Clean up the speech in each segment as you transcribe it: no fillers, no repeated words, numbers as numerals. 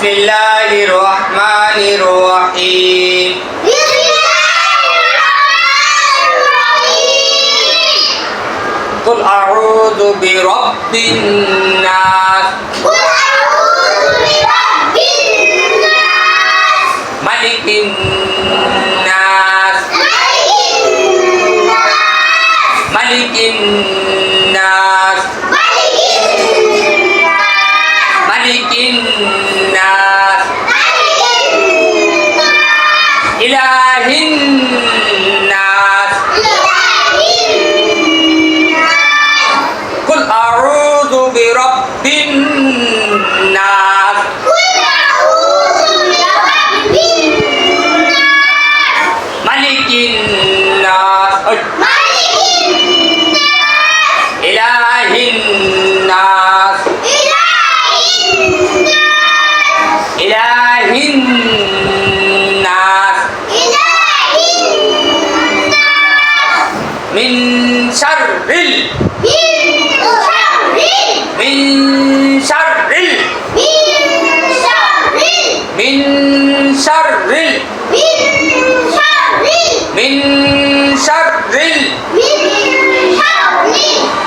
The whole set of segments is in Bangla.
বিসমিল্লাহির রহমানির রহিম কুল আউযু বিরাব্বিন নাস মালিকিন নাস মালিকিন নাস মালিকিন নাস ইলাহিন নাস কুল আউযু বিরাব্বিন নাস মালিকিন নাস ইলাহিন নাস ইলাহিন নাস মিন শাররিল মিন শাররিল মিন শাররিল মিন শাররিল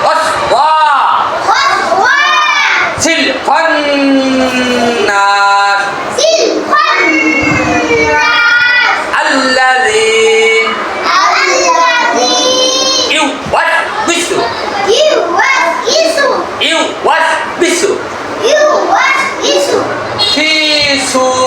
ওয়াসওয়াসিল খান্নাস الذي يوسوس في صدور